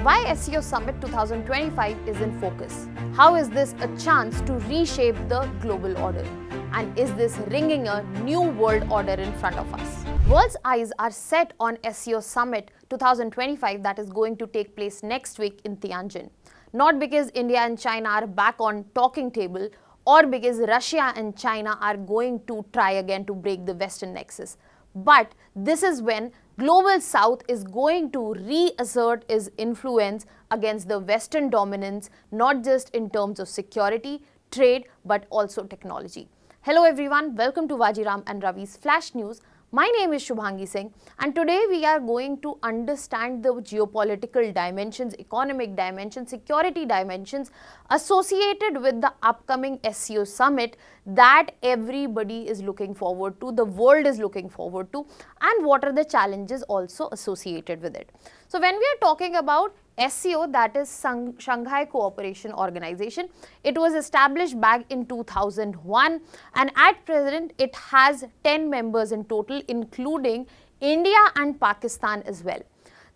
Why SCO Summit 2025 is in focus? How is this a chance to reshape the global order? And is this ringing a new world order in front of us? World's eyes are set on SCO Summit 2025 that is going to take place next week in Tianjin. Not because India and China are back on talking table or because Russia and China are going to try again to break the Western nexus. But this is when Global South is going to reassert its influence against the Western dominance, not just in terms of security, trade, but also technology. Hello everyone, welcome to Vajiram and Ravi's Flash News. My name is Shubhangi Singh and today we are going to understand the geopolitical dimensions, economic dimensions, security dimensions associated with the upcoming SCO summit that everybody is looking forward to, the world is looking forward to, and what are the challenges also associated with it. So when we are talking about SCO, that is Shanghai Cooperation Organization, it was established back in 2001 and at present it has 10 members in total, including India and Pakistan as well.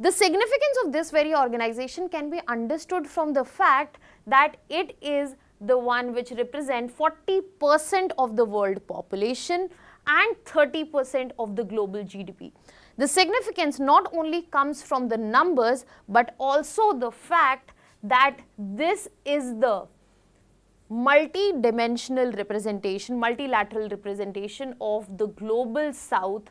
The significance of this very organization can be understood from the fact that it is the one which represents 40% of the world population and 30% of the global GDP. The significance not only comes from the numbers but also the fact that this is the multi-dimensional representation, multilateral representation of the global south,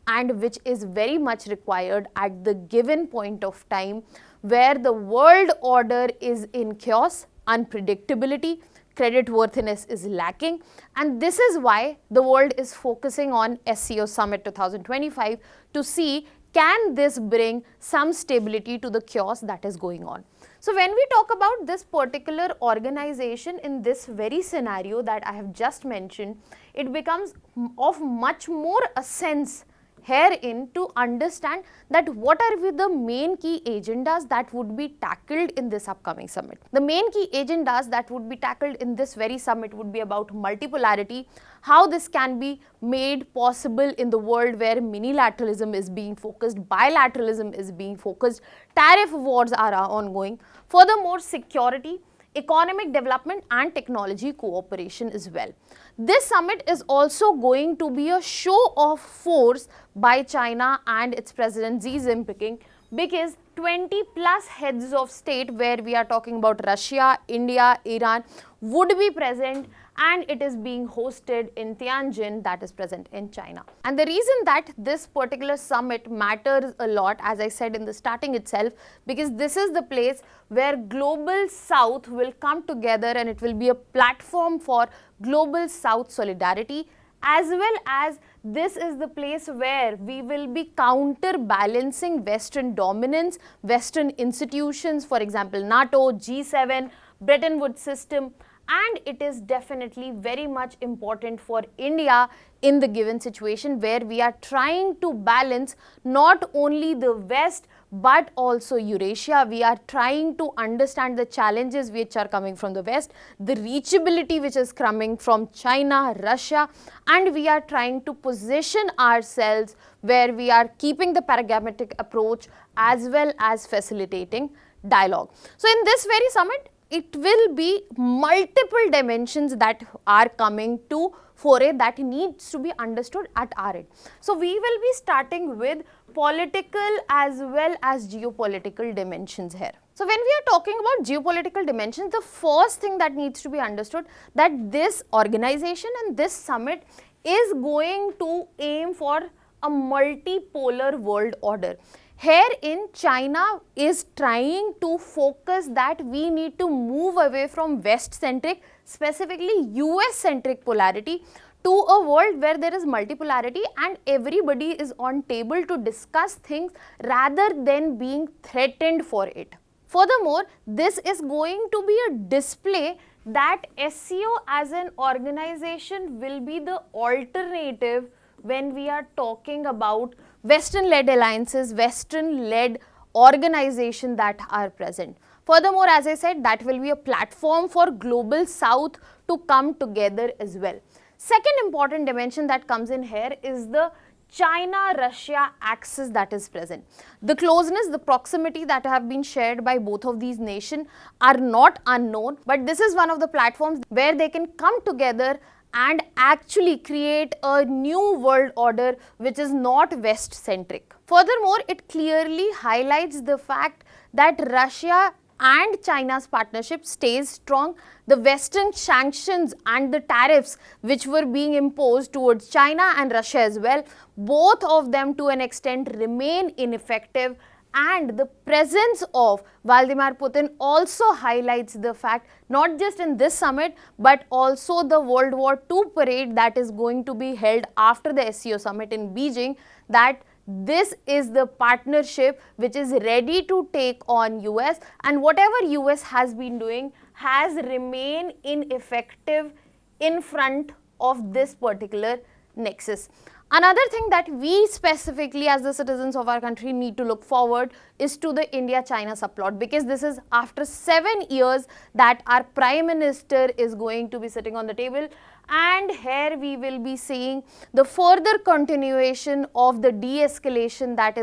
and which is very much required at the given point of time where the world order is in chaos, unpredictability, creditworthiness is lacking, and this is why the world is focusing on SCO Summit 2025 to see can this bring some stability to the chaos that is going on. So when we talk about this particular organization in this very scenario that I have just mentioned, it becomes of much more a sense herein to understand that what are the main key agendas that would be tackled in this upcoming summit. The main key agendas that would be tackled in this very summit would be about multipolarity, how this can be made possible in the world where minilateralism is being focused, bilateralism is being focused, tariff wars are ongoing. Furthermore, security, economic development and technology cooperation as well. This summit is also going to be a show of force by China and its president Xi Jinping, because 20 plus heads of state, where we are talking about Russia, India, Iran, would be present, and it is being hosted in Tianjin, that is present in China. And the reason that this particular summit matters a lot, as I said in the starting itself, because this is the place where global south will come together and it will be a platform for global south solidarity, as well as this is the place where we will be counterbalancing Western dominance, Western institutions, for example NATO, G7, Bretton Woods system, and it is definitely very much important for India in the given situation where we are trying to balance not only the West but also Eurasia. We are trying to understand the challenges which are coming from the West, the reachability which is coming from China, Russia, and we are trying to position ourselves where we are keeping the pragmatic approach as well as facilitating dialogue. So in this very summit, it will be multiple dimensions that are coming to foray that needs to be understood at our end. So we will be starting with political as well as geopolitical dimensions here. So when we are talking about geopolitical dimensions, the first thing that needs to be understood that this organization and this summit is going to aim for a multipolar world order. Herein, China is trying to focus that we need to move away from West-centric, specifically US-centric polarity, to a world where there is multipolarity and everybody is on table to discuss things rather than being threatened for it. Furthermore, this is going to be a display that SCO as an organization will be the alternative when we are talking about Western-led alliances, Western-led organizations that are present. Furthermore, as I said, that will be a platform for global south to come together as well. Second important dimension that comes in here is the China-Russia axis that is present. The closeness, the proximity that have been shared by both of these nations are not unknown, but this is one of the platforms where they can come together and actually create a new world order which is not West-centric. Furthermore, it clearly highlights the fact that Russia and China's partnership stays strong. The Western sanctions and the tariffs which were being imposed towards China and Russia as well, both of them to an extent remain ineffective, and the presence of Vladimir Putin also highlights the fact, not just in this summit, but also the World War II parade that is going to be held after the SCO summit in Beijing, that this is the partnership which is ready to take on US, and whatever US has been doing has remained ineffective in front of this particular nexus. Another thing that we specifically as the citizens of our country need to look forward is to the India-China subplot, because this is after 7 years that our Prime Minister is going to be sitting on the table, and here we will be seeing the further continuation of the de-escalation that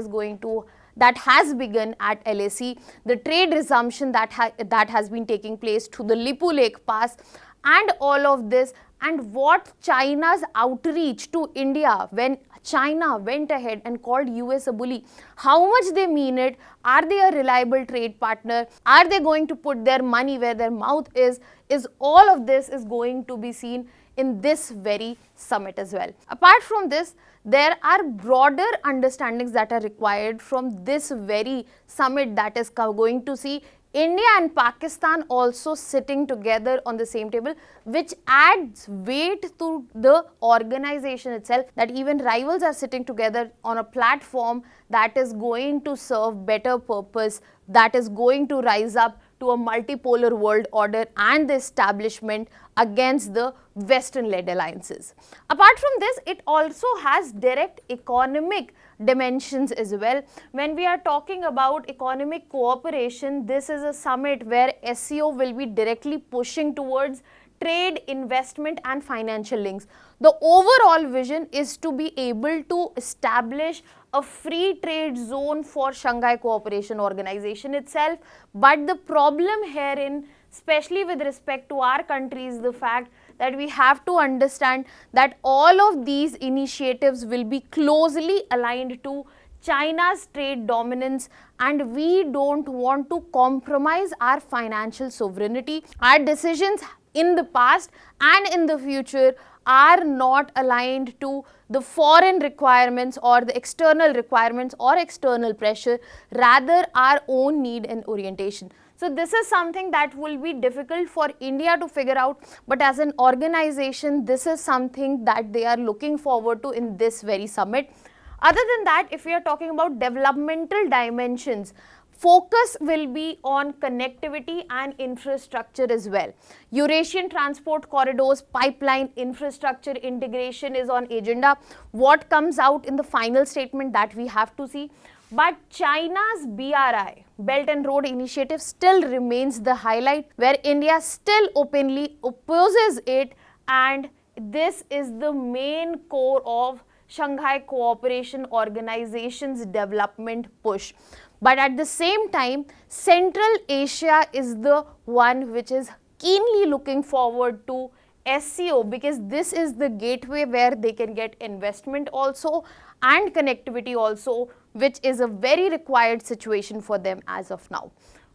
has begun at LAC, the trade resumption that has been taking place to the Lipu Lake Pass, and all of this, and what China's outreach to India when China went ahead and called US a bully, how much they mean it, are they a reliable trade partner, are they going to put their money where their mouth is all of this is going to be seen in this very summit as well. Apart from this, there are broader understandings that are required from this very summit that is going to see India and Pakistan also sitting together on the same table, which adds weight to the organization itself, that even rivals are sitting together on a platform that is going to serve better purpose, that is going to rise up to a multipolar world order and the establishment against the Western-led alliances. Apart from this, it also has direct economic dimensions as well. When we are talking about economic cooperation, this is a summit where SCO will be directly pushing towards trade, investment and financial links. The overall vision is to be able to establish a free trade zone for Shanghai Cooperation Organization itself, but the problem herein, especially with respect to our country, is the fact that we have to understand that all of these initiatives will be closely aligned to China's trade dominance, and we don't want to compromise our financial sovereignty. Our decisions in the past and in the future are not aligned to the foreign requirements or the external requirements or external pressure, rather our own need and orientation. So this is something that will be difficult for India to figure out, but as an organization, this is something that they are looking forward to in this very summit. Other than that, if we are talking about developmental dimensions, focus will be on connectivity and infrastructure as well. Eurasian transport corridors, pipeline, infrastructure integration is on agenda. What comes out in the final statement, that we have to see. But China's BRI, Belt and Road Initiative, still remains the highlight, where India still openly opposes it, and this is the main core of Shanghai Cooperation Organization's development push. But at the same time, Central Asia is the one which is keenly looking forward to SCO, because this is the gateway where they can get investment also and connectivity also, which is a very required situation for them as of now.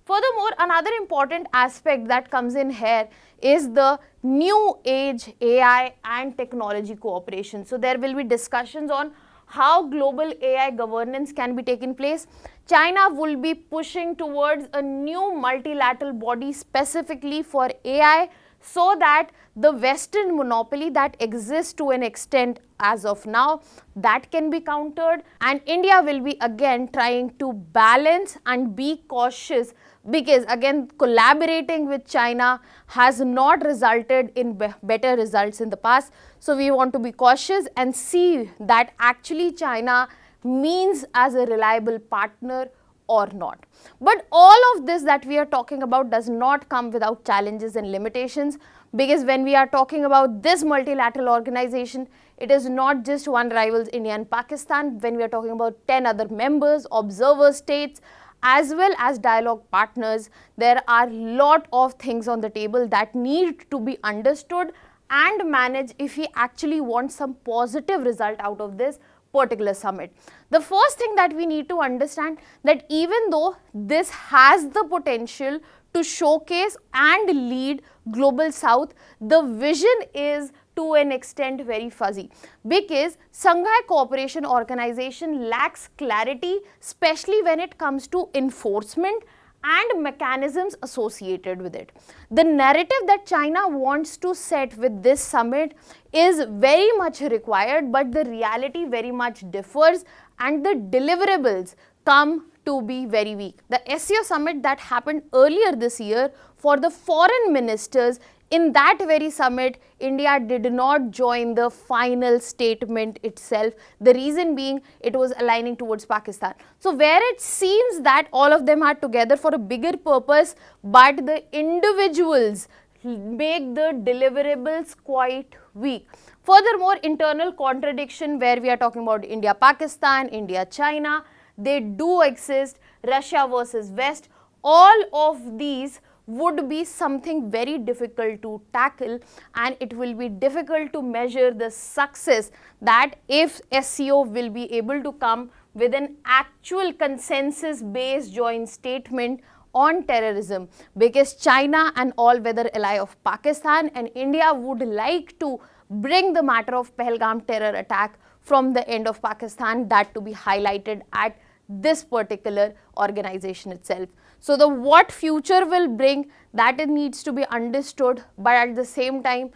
Furthermore, another important aspect that comes in here is the new age AI and technology cooperation. So there will be discussions on how global AI governance can be taken place. China will be pushing towards a new multilateral body specifically for AI, so that the Western monopoly that exists to an extent as of now, that can be countered, and India will be again trying to balance and be cautious, because again collaborating with China has not resulted in better results in the past. So we want to be cautious and see that actually China means as a reliable partner or not. But all of this that we are talking about does not come without challenges and limitations, because when we are talking about this multilateral organization, it is not just one rivals India and Pakistan. When we are talking about 10 other members, observer states, as well as dialogue partners, there are lot of things on the table that need to be understood and managed if we actually want some positive result out of this particular summit. The first thing that we need to understand, that even though this has the potential to showcase and lead Global South, the vision is to an extent very fuzzy, because Shanghai Cooperation Organization lacks clarity, especially when it comes to enforcement and mechanisms associated with it. The narrative that China wants to set with this summit is very much required, but the reality very much differs and the deliverables come to be very weak. The SCO summit that happened earlier this year, for the foreign ministers, in that very summit, India did not join the final statement itself. The reason being, it was aligning towards Pakistan. So where it seems that all of them are together for a bigger purpose, but the individuals make the deliverables quite weak. Furthermore, internal contradiction where we are talking about India-Pakistan, India-China, they do exist, Russia versus West, all of these would be something very difficult to tackle, and it will be difficult to measure the success that if SCO will be able to come with an actual consensus based joint statement on terrorism, because China, an all-weather ally of Pakistan, and India would like to bring the matter of Pahalgam terror attack from the end of Pakistan, that to be highlighted at this particular organization itself. So the what future will bring, that it needs to be understood, but at the same time,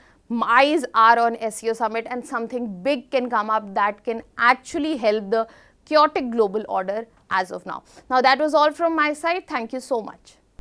eyes are on SCO summit and something big can come up that can actually help the chaotic global order as of now. Now that was all from my side. Thank you so much.